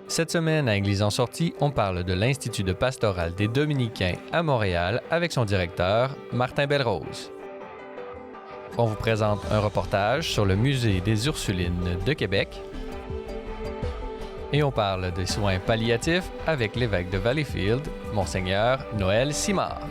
Cette semaine, à Église en sortie, on parle de l'Institut de pastoral des Dominicains à Montréal avec son directeur, Martin Belrose. On vous présente un reportage sur le Musée des Ursulines de Québec. Et on parle des soins palliatifs avec l'évêque de Valleyfield, Monseigneur Noël Simard.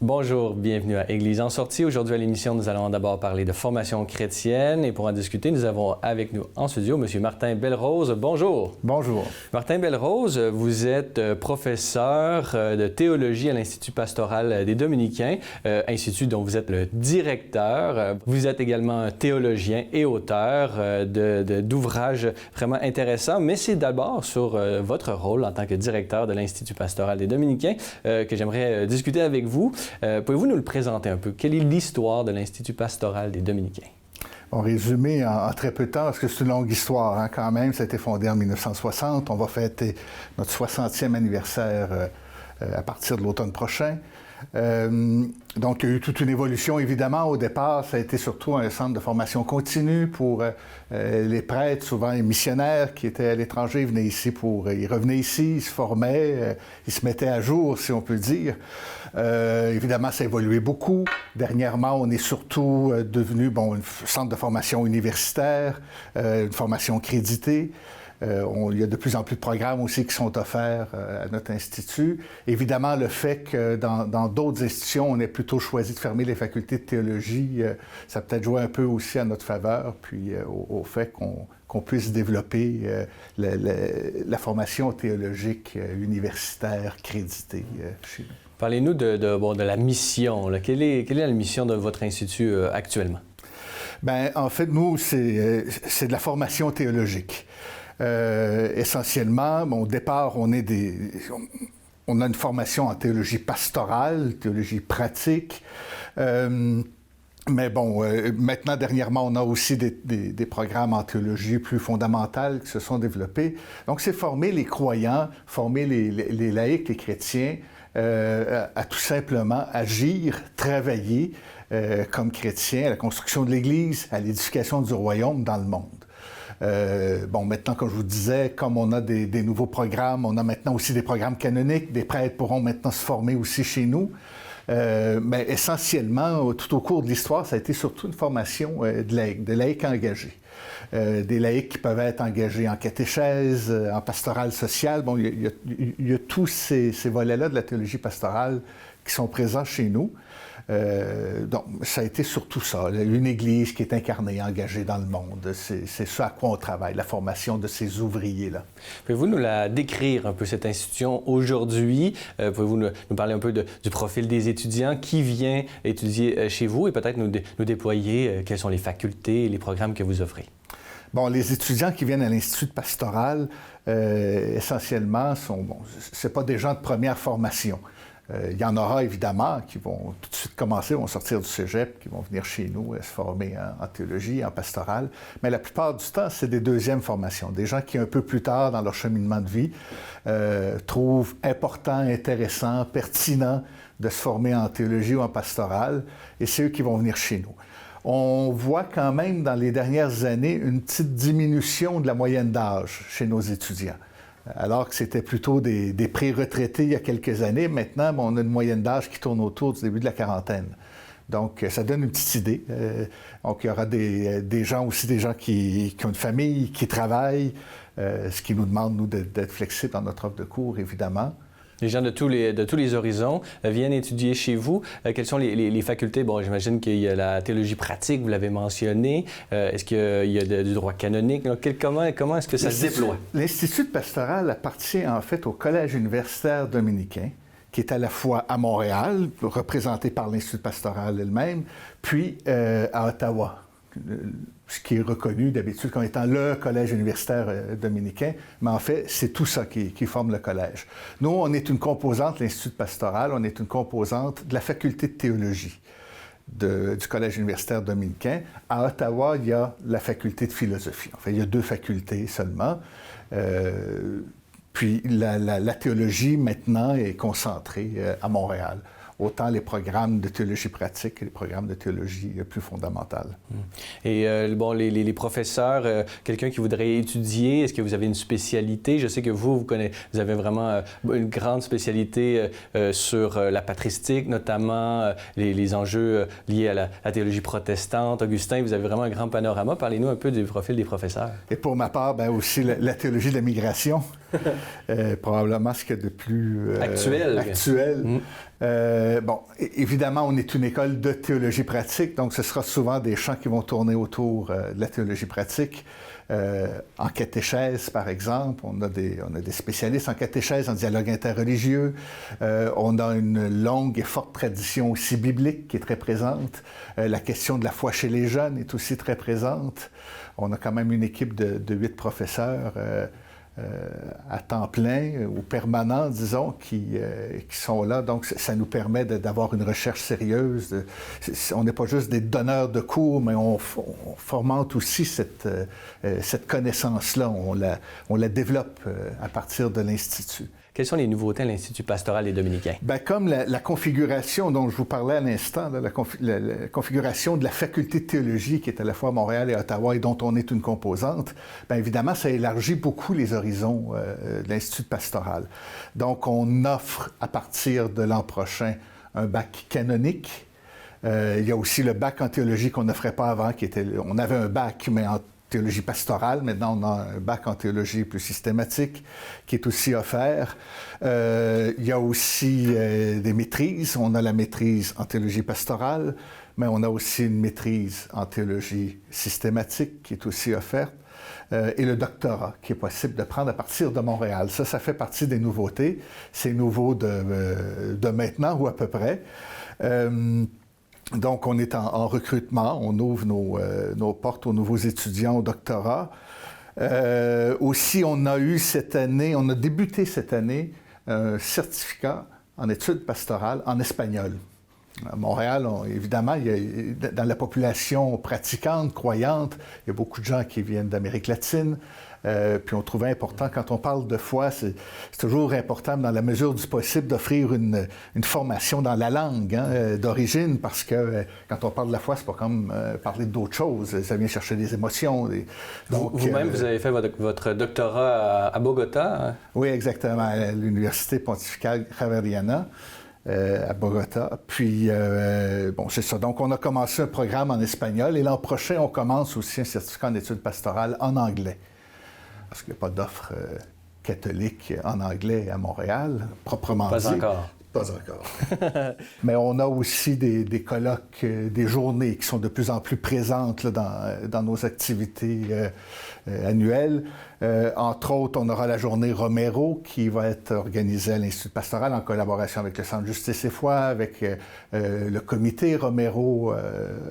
Bonjour, bienvenue à Église en sortie. Aujourd'hui à l'émission, nous allons d'abord parler de formation chrétienne et pour en discuter, nous avons avec nous en studio M. Martin Belrose. Bonjour. Bonjour. Martin Belrose, vous êtes professeur de théologie à l'Institut pastoral des Dominicains, institut dont vous êtes le directeur. Vous êtes également théologien et auteur d'ouvrages vraiment intéressants, mais c'est d'abord sur votre rôle en tant que directeur de l'Institut pastoral des Dominicains que j'aimerais discuter avec vous. Pouvez-vous nous le présenter un peu? Quelle est l'histoire de l'Institut pastoral des Dominicains? En résumé, en très peu de temps, parce que c'est une longue histoire quand même. Ça a été fondé en 1960. On va fêter notre 60e anniversaire à partir de l'automne prochain. Donc, il y a eu toute une évolution, évidemment. Au départ, ça a été surtout un centre de formation continue pour les prêtres, souvent les missionnaires qui étaient à l'étranger, ils revenaient ici, ils se formaient, ils se mettaient à jour, si on peut dire. Évidemment, ça a évolué beaucoup. Dernièrement, on est surtout devenu un centre de formation universitaire, une formation créditée. Il y a de plus en plus de programmes aussi qui sont offerts à notre institut. Évidemment, le fait que dans d'autres institutions, on ait plutôt choisi de fermer les facultés de théologie, ça a peut-être joué un peu aussi à notre faveur, puis au fait qu'on puisse développer la formation théologique universitaire créditée chez nous. Parlez-nous de la mission. Là. Quelle est la mission de votre institut actuellement? Bien, en fait, nous, c'est de la formation théologique. Essentiellement, au départ, on a une formation en théologie pastorale, théologie pratique. Mais maintenant, dernièrement, on a aussi des programmes en théologie plus fondamentale qui se sont développés. Donc, c'est former les croyants, former les laïcs, les chrétiens, à tout simplement agir, travailler comme chrétiens à la construction de l'Église, à l'édification du royaume dans le monde. Maintenant, comme je vous disais, comme on a des nouveaux programmes, on a maintenant aussi des programmes canoniques. Des prêtres pourront maintenant se former aussi chez nous. Mais essentiellement, tout au cours de l'histoire, ça a été surtout une formation de laïcs engagés. Des laïcs qui peuvent être engagés en catéchèse, en pastorale sociale. Il y a tous ces volets-là de la théologie pastorale qui sont présents chez nous. Donc, ça a été surtout ça, une Église qui est incarnée, engagée dans le monde. C'est ça à quoi on travaille, la formation de ces ouvriers-là. Pouvez-vous nous la décrire un peu, cette institution aujourd'hui? Pouvez-vous nous parler un peu du profil des étudiants qui vient étudier chez vous et peut-être nous déployer quelles sont les facultés et les programmes que vous offrez? Les étudiants qui viennent à l'Institut de pastoral, essentiellement, c'est pas des gens de première formation. Il y en aura évidemment qui vont tout de suite commencer, vont sortir du cégep, qui vont venir chez nous se former en théologie, en pastorale. Mais la plupart du temps, c'est des deuxièmes formations. Des gens qui, un peu plus tard dans leur cheminement de vie, trouvent important, intéressant, pertinent de se former en théologie ou en pastorale. Et c'est eux qui vont venir chez nous. On voit quand même dans les dernières années une petite diminution de la moyenne d'âge chez nos étudiants. Alors que c'était plutôt des pré-retraités il y a quelques années. Maintenant, on a une moyenne d'âge qui tourne autour du début de la quarantaine. Donc, ça donne une petite idée. Donc, il y aura des gens qui ont une famille, qui travaillent, ce qui nous demande, nous, d'être flexibles dans notre offre de cours, évidemment. Les gens de tous les horizons viennent étudier chez vous. Quelles sont les facultés? J'imagine qu'il y a la théologie pratique, vous l'avez mentionné. Est-ce qu'il y a du droit canonique? Donc, comment est-ce que ça se déploie? L'Institut de pastoral appartient en fait au Collège universitaire dominicain, qui est à la fois à Montréal, représenté par l'Institut pastoral elle-même, puis à Ottawa. ce qui est reconnu d'habitude comme étant le collège universitaire dominicain, mais en fait, c'est tout ça qui forme le collège. Nous, on est une composante, l'Institut pastoral, on est une composante de la faculté de théologie du collège universitaire dominicain. À Ottawa, il y a la faculté de philosophie. En fait, il y a 2 facultés seulement. Puis la théologie, maintenant, est concentrée à Montréal. Autant les programmes de théologie pratique que les programmes de théologie plus fondamentale. Et bon, les professeurs, quelqu'un qui voudrait étudier, est-ce que vous avez une spécialité? Je sais que vous avez vraiment une grande spécialité sur la patristique, notamment les enjeux liés à la théologie protestante. Augustin, vous avez vraiment un grand panorama. Parlez-nous un peu du profil des professeurs. Et pour ma part, bien aussi la théologie de la migration, probablement ce qu'il y a de plus actuel. Bon, évidemment, on est une école de théologie pratique, donc ce sera souvent des champs qui vont tourner autour de la théologie pratique. En catéchèse, par exemple, on a des spécialistes en catéchèse, en dialogue interreligieux. On a une longue et forte tradition aussi biblique qui est très présente. La question de la foi chez les jeunes est aussi très présente. On a quand même une équipe de 8 professeurs à temps plein ou permanent, disons, qui sont là. Donc, ça nous permet d'avoir une recherche sérieuse. On n'est pas juste des donneurs de cours, mais on fomente aussi cette connaissance-là. On la développe à partir de l'Institut. Quelles sont les nouveautés à l'Institut pastoral des Dominicains? Bien, comme la configuration dont je vous parlais à l'instant, la configuration de la faculté de théologie qui est à la fois à Montréal et à Ottawa et dont on est une composante, bien évidemment, ça élargit beaucoup les horizons de l'Institut pastoral. Donc, on offre à partir de l'an prochain un bac canonique. Il y a aussi le bac en théologie qu'on n'offrait pas avant, on avait un bac, mais en théologie pastorale. Maintenant, on a un bac en théologie plus systématique qui est aussi offert. Il y a aussi des maîtrises. On a la maîtrise en théologie pastorale, mais on a aussi une maîtrise en théologie systématique qui est aussi offerte. Et le doctorat qui est possible de prendre à partir de Montréal. Ça fait partie des nouveautés. C'est nouveau de maintenant ou à peu près. Donc, on est en recrutement, on ouvre nos portes aux nouveaux étudiants au doctorat. Aussi, on a débuté cette année un certificat en études pastorales en espagnol. À Montréal, évidemment, dans la population pratiquante, croyante, il y a beaucoup de gens qui viennent d'Amérique latine. Puis on trouvait important, quand on parle de foi, c'est toujours important, dans la mesure du possible, d'offrir une formation dans la langue d'origine, parce que quand on parle de la foi, c'est pas comme parler d'autres choses. Ça vient chercher des émotions. Donc, vous-même, vous avez fait votre doctorat à Bogota? Hein? Oui, exactement, à l'Université pontificale Javeriana. À Bogota. Puis, bon, c'est ça. Donc, on a commencé un programme en espagnol et l'an prochain, on commence aussi un certificat en études pastorales en anglais. Parce qu'il n'y a pas d'offre catholique en anglais à Montréal, proprement dit. Pas encore. Pas encore. Mais on a aussi des colloques, des journées qui sont de plus en plus présentes là, dans nos activités annuelles. Entre autres, on aura la journée Romero qui va être organisée à l'Institut pastoral en collaboration avec le Centre Justice et Foi, avec le comité Romero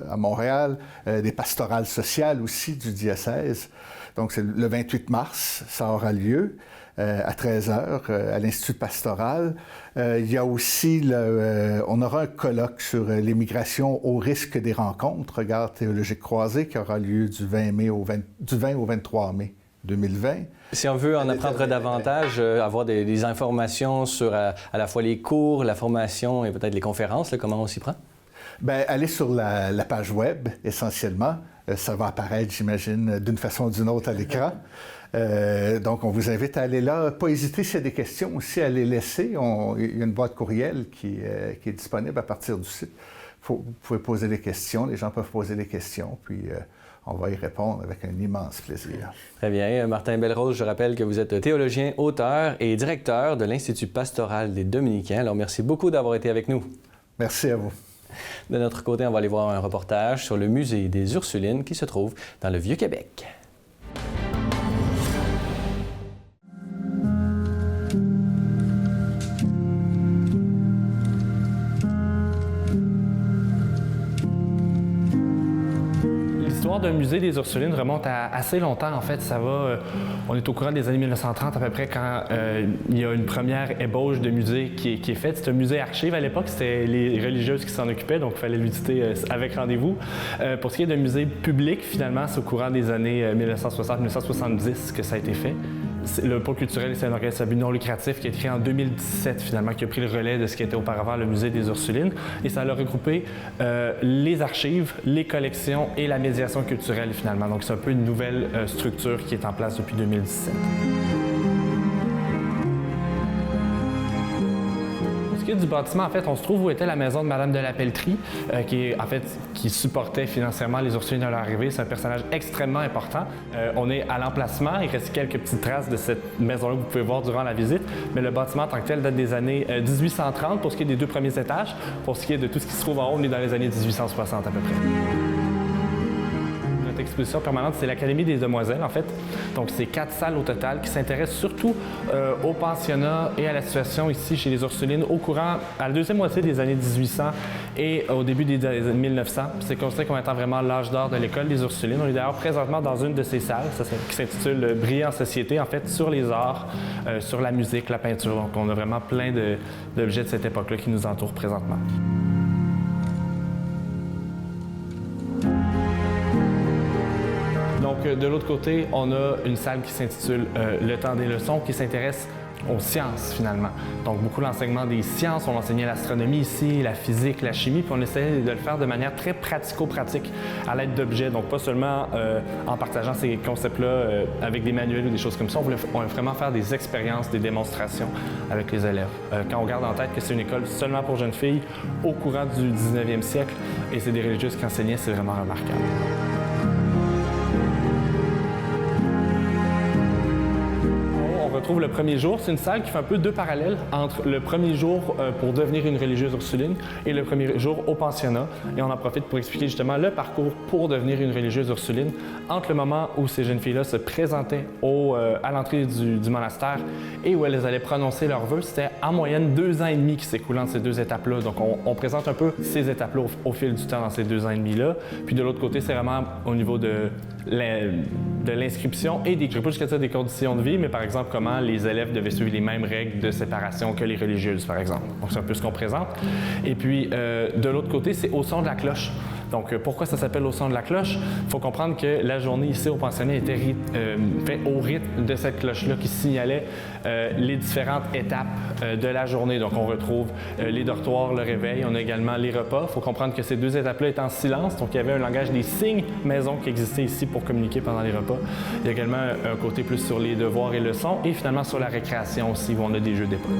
à Montréal, des pastorales sociales aussi du diocèse. Donc, c'est le 28 mars, ça aura lieu. À 13h à l'Institut pastoral. Il y a aussi, on aura un colloque sur l'immigration au risque des rencontres, regard théologique croisé, qui aura lieu du 20 au 23 mai 2020. Si on veut en apprendre davantage, avoir des informations sur à la fois les cours, la formation et peut-être les conférences, là, comment on s'y prend? Bien, allez sur la page web, essentiellement. Ça va apparaître, j'imagine, d'une façon ou d'une autre à l'écran. Donc, on vous invite à aller là. Pas hésiter s'il y a des questions aussi à les laisser. Il y a une boîte courriel qui est disponible à partir du site. Vous pouvez poser les questions. Les gens peuvent poser les questions, puis on va y répondre avec un immense plaisir. Très bien. Martin Belle-Rose, je rappelle que vous êtes théologien, auteur et directeur de l'Institut pastoral des Dominicains. Alors, merci beaucoup d'avoir été avec nous. Merci à vous. De notre côté, on va aller voir un reportage sur le musée des Ursulines qui se trouve dans le Vieux-Québec. L'histoire d'un musée des Ursulines remonte à assez longtemps. En fait, on est au courant des années 1930 à peu près quand il y a une première ébauche de musée qui est faite. C'est un musée archive à l'époque, c'était les religieuses qui s'en occupaient, donc il fallait le visiter avec rendez-vous. Pour ce qui est d'un musée public, finalement, c'est au courant des années 1960-1970 que ça a été fait. Le pôle culturel, c'est un organisme à but non lucratif qui a été créé en 2017, finalement, qui a pris le relais de ce qui était auparavant le musée des Ursulines. Et ça a regroupé les archives, les collections et la médiation culturelle, finalement. Donc, c'est un peu une nouvelle structure qui est en place depuis 2017. Pour ce qui est du bâtiment, en fait, on se trouve où était la maison de Madame de la Pelletrie, qui supportait financièrement les Ursulines à leur arrivée. C'est un personnage extrêmement important. On est à l'emplacement. Il reste quelques petites traces de cette maison-là que vous pouvez voir durant la visite. Mais le bâtiment en tant que tel date des années 1830 pour ce qui est des 2 premiers étages. Pour ce qui est de tout ce qui se trouve en haut, on est dans les années 1860 à peu près. Notre exposition permanente, c'est l'Académie des Demoiselles, en fait. Donc, c'est 4 salles au total qui s'intéressent surtout au pensionnat et à la situation ici chez les Ursulines à la deuxième moitié des années 1800 et au début des années 1900. C'est considéré comme étant vraiment l'âge d'or de l'école des Ursulines. On est d'ailleurs présentement dans une de ces salles, qui s'intitule « Briller en société », en fait, sur les arts, sur la musique, la peinture. Donc, on a vraiment plein d'objets de cette époque-là qui nous entourent présentement. Donc, de l'autre côté, on a une salle qui s'intitule Le temps des leçons, qui s'intéresse aux sciences, finalement. Donc, beaucoup l'enseignement des sciences. On enseignait l'astronomie ici, la physique, la chimie, puis on essayait de le faire de manière très pratico-pratique, à l'aide d'objets. Donc, pas seulement en partageant ces concepts-là avec des manuels ou des choses comme ça. On voulait vraiment faire des expériences, des démonstrations avec les élèves. Quand on garde en tête que c'est une école seulement pour jeunes filles au courant du 19e siècle, et c'est des religieuses qui enseignaient, c'est vraiment remarquable. On retrouve le premier jour. C'est une salle qui fait un peu 2 parallèles entre le premier jour pour devenir une religieuse ursuline et le premier jour au pensionnat. Et on en profite pour expliquer justement le parcours pour devenir une religieuse ursuline entre le moment où ces jeunes filles-là se présentaient à l'entrée du monastère et où elles allaient prononcer leurs vœux. C'était en moyenne 2 ans et demi qui s'écoulent entre ces 2 étapes-là. Donc on présente un peu ces étapes-là au fil du temps dans ces 2 ans et demi-là. Puis de l'autre côté, c'est vraiment au niveau de l'inscription et je ne vais pas jusqu'à dire des conditions de vie, mais par exemple comment les élèves devaient suivre les mêmes règles de séparation que les religieuses, par exemple. Donc c'est un peu ce qu'on présente. Et puis de l'autre côté, c'est au son de la cloche. Donc pourquoi ça s'appelle au son de la cloche? Il faut comprendre que la journée ici au pensionnat était faite au rythme de cette cloche-là qui signalait les différentes étapes de la journée. Donc on retrouve les dortoirs, le réveil, on a également les repas. Il faut comprendre que ces 2 étapes-là étaient en silence, donc il y avait un langage des signes maison qui existait ici pour communiquer pendant les repas. Il y a également un côté plus sur les devoirs et leçons et finalement sur la récréation aussi où on a des jeux d'époque.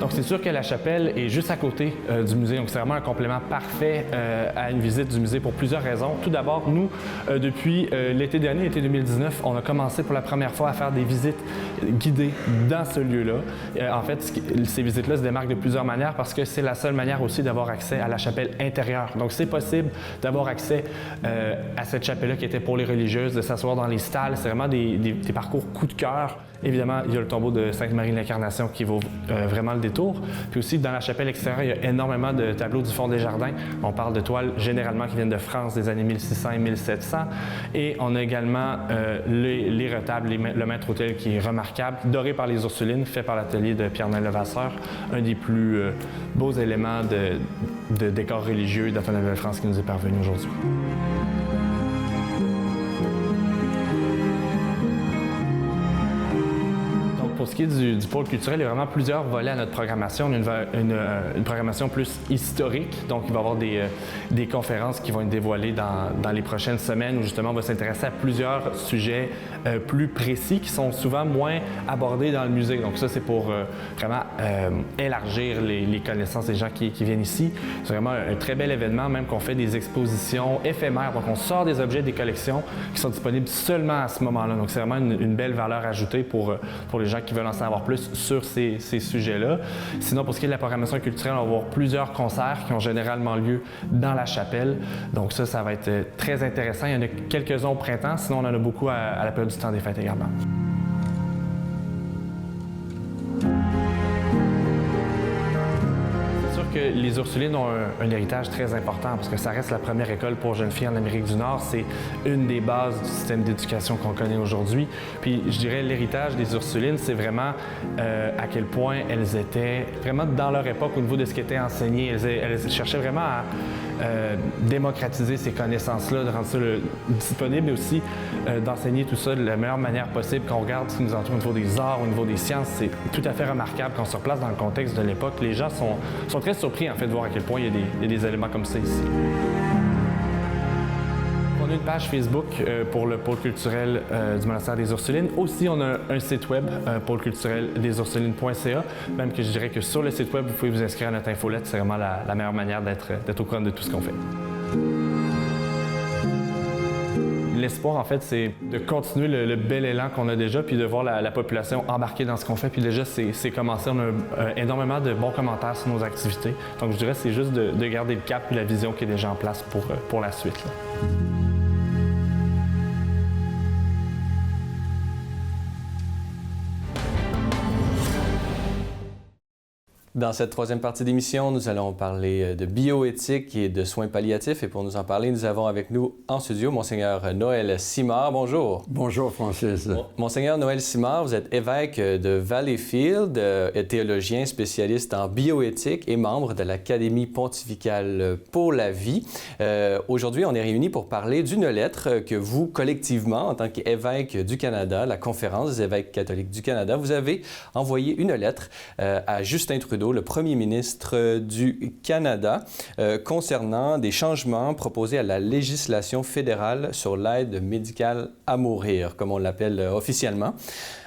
Donc, c'est sûr que la chapelle est juste à côté du musée. Donc, c'est vraiment un complément parfait à une visite du musée pour plusieurs raisons. Tout d'abord, nous, depuis l'été dernier, l'été 2019, on a commencé pour la première fois à faire des visites guidées dans ce lieu-là. En fait, ces visites-là se démarquent de plusieurs manières parce que c'est la seule manière aussi d'avoir accès à la chapelle intérieure. Donc, c'est possible d'avoir accès à cette chapelle-là qui était pour les religieuses, de s'asseoir dans les stalles. C'est vraiment des parcours coup de cœur. Évidemment, il y a le tombeau de Sainte-Marie de l'Incarnation qui vaut vraiment le détour. Puis aussi, dans la chapelle extérieure, il y a énormément de tableaux du fond des jardins. On parle de toiles généralement qui viennent de France des années 1600 et 1700. Et on a également les retables, le maître-autel qui est remarquable, doré par les Ursulines, fait par l'atelier de Pierre-Noël Levasseur, un des plus beaux éléments de décor religieux de la Nouvelle-France qui nous est parvenu aujourd'hui. Pour ce qui est du pôle culturel, il y a vraiment plusieurs volets à notre programmation. On a une programmation plus historique, donc il va y avoir des conférences qui vont être dévoilées dans les prochaines semaines où justement on va s'intéresser à plusieurs sujets plus précis qui sont souvent moins abordés dans le musée. Donc ça, c'est pour vraiment élargir les connaissances des gens qui viennent ici. C'est vraiment un très bel événement, même qu'on fait des expositions éphémères. Donc on sort des objets des collections qui sont disponibles seulement à ce moment-là. Donc c'est vraiment une belle valeur ajoutée pour les gens qui veulent en savoir plus sur ces sujets-là. Sinon, pour ce qui est de la programmation culturelle, on va avoir plusieurs concerts qui ont généralement lieu dans la chapelle. Donc ça va être très intéressant. Il y en a quelques-uns au printemps, sinon on en a beaucoup à la période du temps des fêtes également. que les Ursulines ont un héritage très important parce que ça reste la première école pour jeunes filles en Amérique du Nord. C'est une des bases du système d'éducation qu'on connaît aujourd'hui. Puis je dirais l'héritage des Ursulines, c'est vraiment à quel point elles étaient vraiment dans leur époque au niveau de ce qui était enseigné. Elles cherchaient vraiment à démocratiser ces connaissances-là, de rendre ça disponible, mais aussi d'enseigner tout ça de la meilleure manière possible. Quand on regarde ce qui nous entoure au niveau des arts, au niveau des sciences, c'est tout à fait remarquable quand on se replace dans le contexte de l'époque. Les gens sont très surpris en fait de voir à quel point il y a des éléments comme ça ici. On a une page Facebook pour le pôle culturel du monastère des Ursulines. Aussi, on a un site web, pôle culturel des Ursulines.ca. Même que je dirais que sur le site web, vous pouvez vous inscrire à notre infolette. C'est vraiment la meilleure manière d'être au courant de tout ce qu'on fait. L'espoir, en fait, c'est de continuer le bel élan qu'on a déjà, puis de voir la population embarquer dans ce qu'on fait. Puis déjà, c'est commencé. On a énormément de bons commentaires sur nos activités. Donc, je dirais, c'est juste de garder le cap et la vision qui est déjà en place pour la suite, là. Dans cette troisième partie d'émission, nous allons parler de bioéthique et de soins palliatifs. Et pour nous en parler, nous avons avec nous en studio Monseigneur Noël Simard. Bonjour. Bonjour, Francis. Monseigneur Noël Simard, vous êtes évêque de Valleyfield, théologien spécialiste en bioéthique et membre de l'Académie pontificale pour la vie. Aujourd'hui, on est réunis pour parler d'une lettre que vous, collectivement, en tant qu'évêque du Canada, la Conférence des évêques catholiques du Canada, vous avez envoyé une lettre à Justin Trudeau, le premier ministre du Canada, concernant des changements proposés à la législation fédérale sur l'aide médicale à mourir, comme on l'appelle officiellement.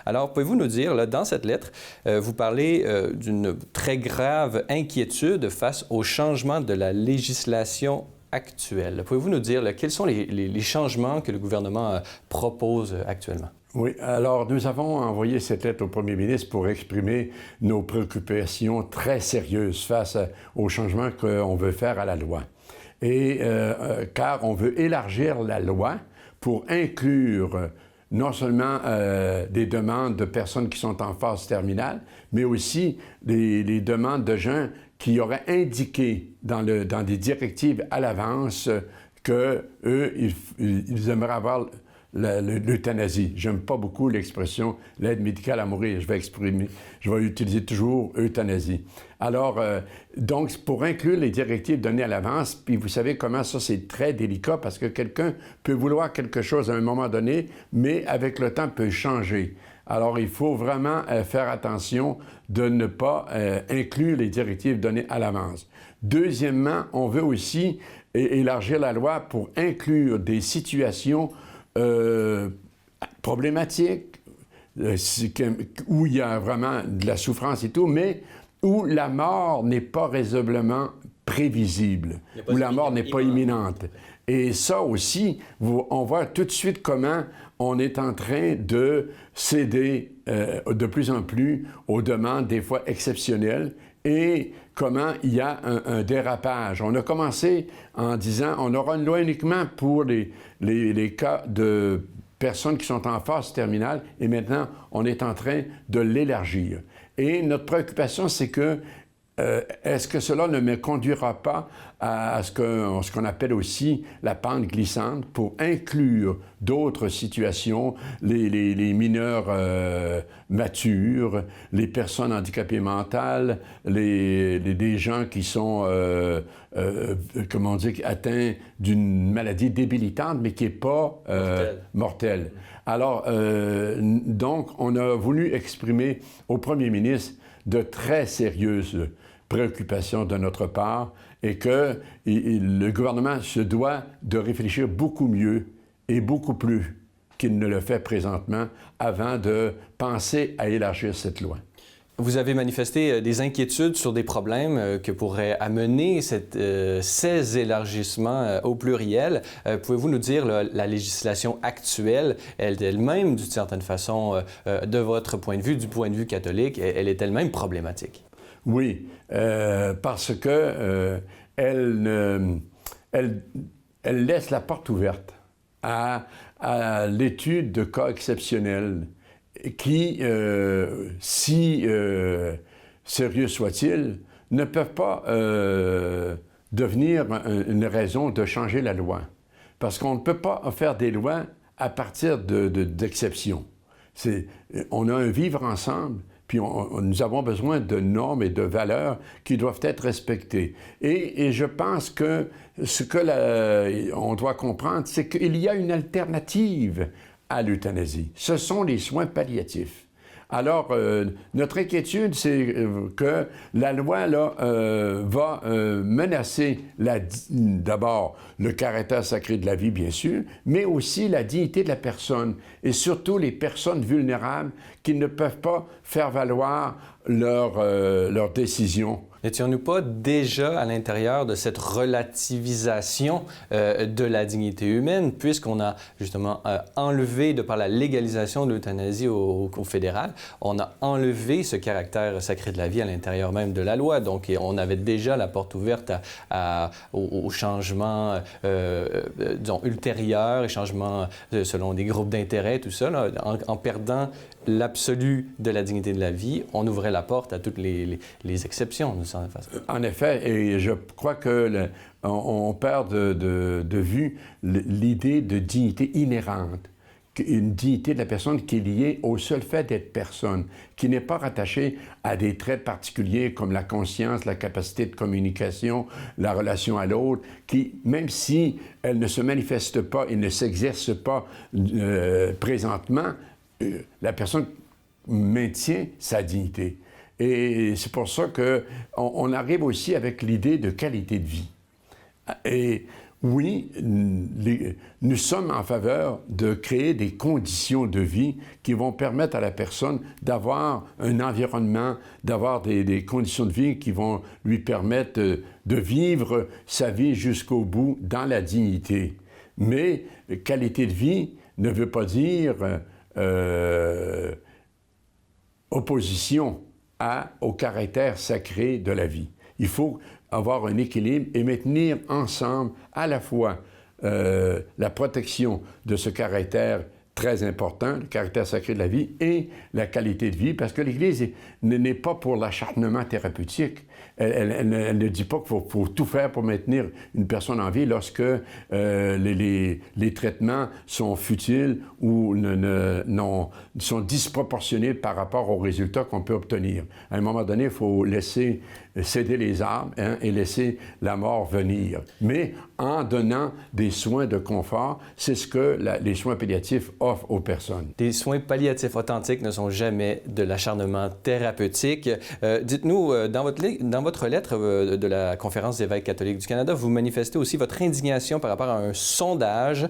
Alors, pouvez-vous nous dire, là, dans cette lettre, vous parlez d'une très grave inquiétude face au changement de la législation actuelle. Pouvez-vous nous dire quels sont les changements que le gouvernement propose actuellement? Oui, alors nous avons envoyé cette lettre au premier ministre pour exprimer nos préoccupations très sérieuses face aux changements qu'on veut faire à la loi. Et car on veut élargir la loi pour inclure non seulement des demandes de personnes qui sont en phase terminale, mais aussi les demandes de gens qui auraient indiqué dans des directives à l'avance qu'eux, ils aimeraient avoir l'euthanasie. J'aime pas beaucoup l'expression « l'aide médicale à mourir ». Je vais utiliser toujours « euthanasie ». Alors, donc, pour inclure les directives données à l'avance, puis vous savez comment ça, c'est très délicat parce que quelqu'un peut vouloir quelque chose à un moment donné, mais avec le temps peut changer. Alors, il faut vraiment faire attention de ne pas inclure les directives données à l'avance. Deuxièmement, on veut aussi élargir la loi pour inclure des situations problématiques, où il y a vraiment de la souffrance et tout, mais où la mort n'est pas raisonnablement prévisible, où la mort n'est pas imminente. Et ça aussi, on voit tout de suite comment on est en train de céder de plus en plus aux demandes des fois exceptionnelles et comment il y a un dérapage. On a commencé en disant on aura une loi uniquement pour les cas de personnes qui sont en phase terminale et maintenant on est en train de l'élargir. Et notre préoccupation, c'est que est-ce que cela ne me conduira pas à ce qu'on appelle aussi la pente glissante pour inclure d'autres situations, les mineurs matures, les personnes handicapées mentales, des gens qui sont, comment dire, atteints d'une maladie débilitante, mais qui n'est pas mortelle. Alors, donc, on a voulu exprimer au premier ministre de très sérieuses préoccupations de notre part et que le gouvernement se doit de réfléchir beaucoup mieux et beaucoup plus qu'il ne le fait présentement avant de penser à élargir cette loi. Vous avez manifesté des inquiétudes sur des problèmes que pourraient amener ces élargissements au pluriel. Pouvez-vous nous dire la législation actuelle, elle-même, d'une certaine façon, de votre point de vue, du point de vue catholique, elle est elle-même problématique? Oui, parce que elle laisse la porte ouverte à l'étude de cas exceptionnels qui, si sérieux soit-il, ne peuvent pas devenir une raison de changer la loi. Parce qu'on ne peut pas faire des lois à partir d'exceptions. On a un vivre ensemble, puis nous avons besoin de normes et de valeurs qui doivent être respectées. Et je pense que ce que on doit comprendre, c'est qu'il y a une alternative à l'euthanasie. Ce sont les soins palliatifs. Alors, notre inquiétude, c'est que la loi là, va menacer d'abord le caractère sacré de la vie, bien sûr, mais aussi la dignité de la personne, et surtout les personnes vulnérables qui ne peuvent pas faire valoir leur décision. N'étions-nous pas déjà à l'intérieur de cette relativisation de la dignité humaine, puisqu'on a justement enlevé, de par la légalisation de l'euthanasie au fédéral, on a enlevé ce caractère sacré de la vie à l'intérieur même de la loi. Donc, on avait déjà la porte ouverte aux changements disons, ultérieurs, et changements selon des groupes d'intérêt, tout ça. Là, en perdant l'absolu de la dignité de la vie, on ouvrait la porte à toutes les exceptions. En effet, et je crois que on perd de vue l'idée de dignité inhérente, une dignité de la personne qui est liée au seul fait d'être personne, qui n'est pas rattachée à des traits particuliers comme la conscience, la capacité de communication, la relation à l'autre, qui, même si elle ne se manifeste pas et ne s'exerce pas présentement, la personne maintient sa dignité. Et c'est pour ça qu'on arrive aussi avec l'idée de qualité de vie. Et oui, nous sommes en faveur de créer des conditions de vie qui vont permettre à la personne d'avoir un environnement, d'avoir des conditions de vie qui vont lui permettre de vivre sa vie jusqu'au bout dans la dignité. Mais qualité de vie ne veut pas dire opposition au caractère sacré de la vie. Il faut avoir un équilibre et maintenir ensemble à la fois la protection de ce caractère très important, le caractère sacré de la vie, et la qualité de vie, parce que l'Église n'est pas pour l'acharnement thérapeutique. Elle ne dit pas qu'il faut tout faire pour maintenir une personne en vie lorsque les traitements sont futiles ou sont disproportionnés par rapport aux résultats qu'on peut obtenir. À un moment donné, il faut laisser céder les armes et laisser la mort venir. Mais en donnant des soins de confort, c'est ce que les soins palliatifs offrent aux personnes. Les soins palliatifs authentiques ne sont jamais de l'acharnement thérapeutique. Dites-nous, dans votre lettre de la Conférence des évêques catholiques du Canada, vous manifestez aussi votre indignation par rapport à un sondage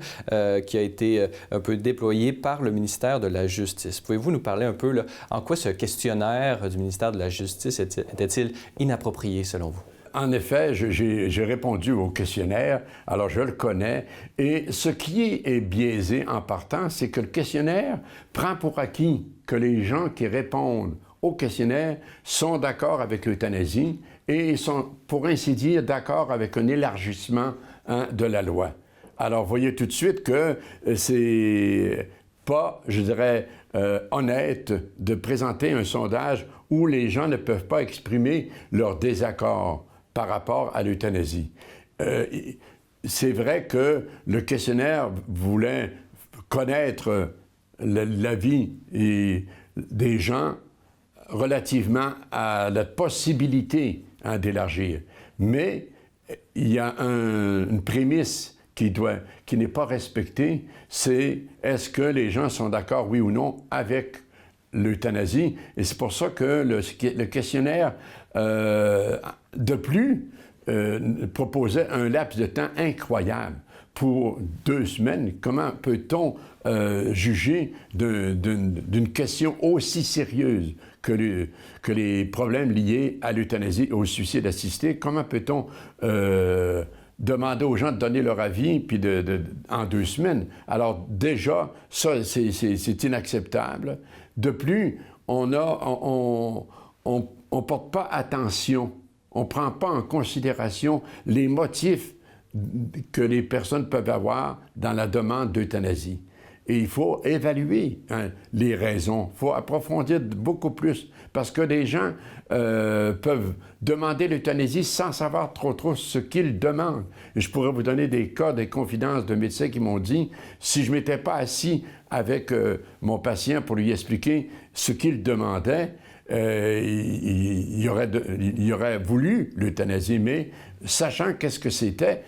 qui a été un peu déployé par le ministère de la Justice. Pouvez-vous nous parler un peu là, en quoi ce questionnaire du ministère de la Justice était-il inapproprié selon vous? En effet, j'ai répondu au questionnaire, alors je le connais, et ce qui est biaisé en partant, c'est que le questionnaire prend pour acquis que les gens qui répondent au questionnaire sont d'accord avec l'euthanasie et sont, pour ainsi dire, d'accord avec un élargissement de la loi. Alors, voyez tout de suite que c'est pas, je dirais, honnête de présenter un sondage où les gens ne peuvent pas exprimer leur désaccord par rapport à l'euthanasie. C'est vrai que le questionnaire voulait connaître l'avis des gens relativement à la possibilité d'élargir. Mais il y a une prémisse qui n'est pas respectée, c'est est-ce que les gens sont d'accord, oui ou non, avec l'euthanasie? Et c'est pour ça que le questionnaire, de plus, proposait un laps de temps incroyable. Pour 2 semaines, comment peut-on juger d'une question aussi sérieuse que les problèmes liés à l'euthanasie et au suicide assisté? Comment peut-on demander aux gens de donner leur avis puis en 2 semaines? Alors déjà, ça, c'est inacceptable. De plus, on porte pas attention, on prend pas en considération les motifs que les personnes peuvent avoir dans la demande d'euthanasie. Et il faut évaluer les raisons. Il faut approfondir beaucoup plus. Parce que des gens peuvent demander l'euthanasie sans savoir trop ce qu'ils demandent. Et je pourrais vous donner des cas, des confidences de médecins qui m'ont dit, si je ne m'étais pas assis avec mon patient pour lui expliquer ce qu'il demandait, il aurait voulu l'euthanasie, mais sachant qu'est-ce que c'était,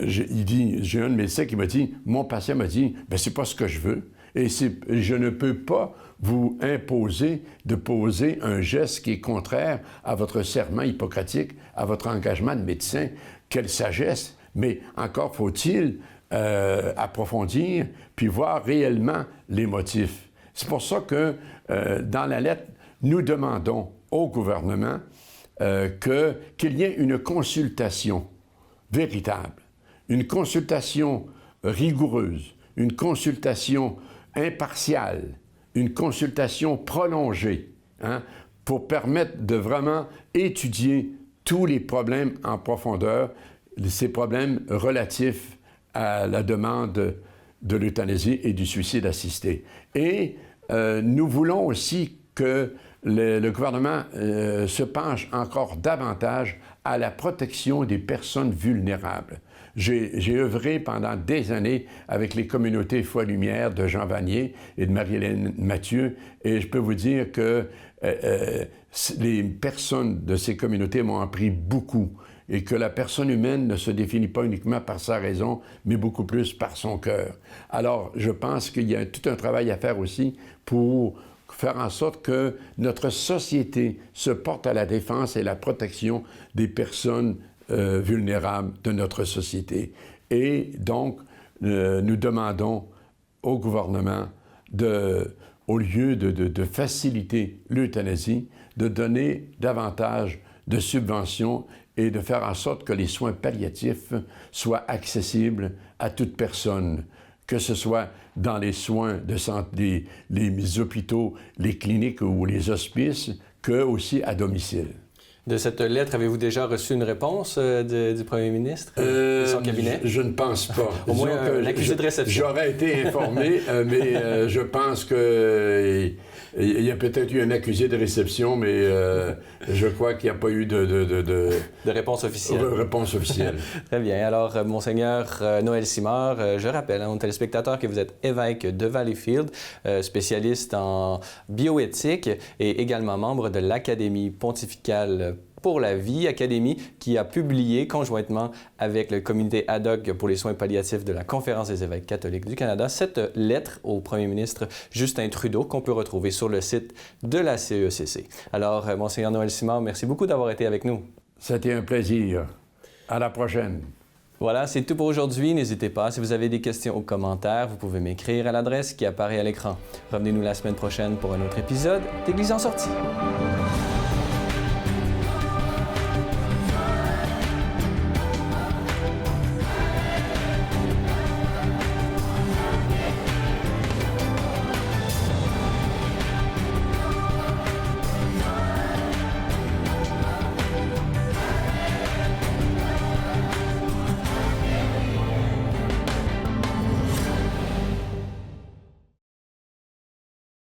j'ai un médecin qui m'a dit, mon patient m'a dit, ben c'est pas ce que je veux, et je ne peux pas vous imposer de poser un geste qui est contraire à votre serment hippocratique, à votre engagement de médecin. Quelle sagesse! Mais encore faut-il approfondir, puis voir réellement les motifs. C'est pour ça que dans la lettre, nous demandons au gouvernement qu'il y ait une consultation véritable, une consultation rigoureuse, une consultation impartiale, une consultation prolongée, pour permettre de vraiment étudier tous les problèmes en profondeur, ces problèmes relatifs à la demande de l'euthanasie et du suicide assisté. Et nous voulons aussi que le gouvernement se penche encore davantage à la protection des personnes vulnérables. J'ai œuvré pendant des années avec les communautés Foi-Lumière de Jean Vanier et de Marie-Hélène Mathieu, et je peux vous dire que les personnes de ces communautés m'ont appris beaucoup, et que la personne humaine ne se définit pas uniquement par sa raison, mais beaucoup plus par son cœur. Alors, je pense qu'il y a tout un travail à faire aussi pour faire en sorte que notre société se porte à la défense et la protection des personnes vulnérables de notre société. Et donc, nous demandons au gouvernement, au lieu de faciliter l'euthanasie, de donner davantage de subventions et de faire en sorte que les soins palliatifs soient accessibles à toute personne, que ce soit dans les soins de santé, les hôpitaux, les cliniques ou les hospices, que aussi à domicile. De cette lettre, avez-vous déjà reçu une réponse du premier ministre, de son cabinet? Je ne pense pas. Au moins un accusé de réception. J'aurais été informé, mais je pense que il y a peut-être eu un accusé de réception, mais je crois qu'il n'y a pas eu de réponse officielle. Réponse officielle. Très bien. Alors, Monseigneur Noël Simard, je rappelle aux téléspectateurs que vous êtes évêque de Valleyfield, spécialiste en bioéthique et également membre de l'Académie pontificale pour la vie, académie qui a publié conjointement avec le comité ad hoc pour les soins palliatifs de la Conférence des évêques catholiques du Canada, cette lettre au premier ministre Justin Trudeau qu'on peut retrouver sur le site de la CECC. Alors, Monseigneur Noël Simard, merci beaucoup d'avoir été avec nous. C'était un plaisir. À la prochaine. Voilà, c'est tout pour aujourd'hui. N'hésitez pas, si vous avez des questions ou commentaires, vous pouvez m'écrire à l'adresse qui apparaît à l'écran. Revenez-nous la semaine prochaine pour un autre épisode d'Église en sortie.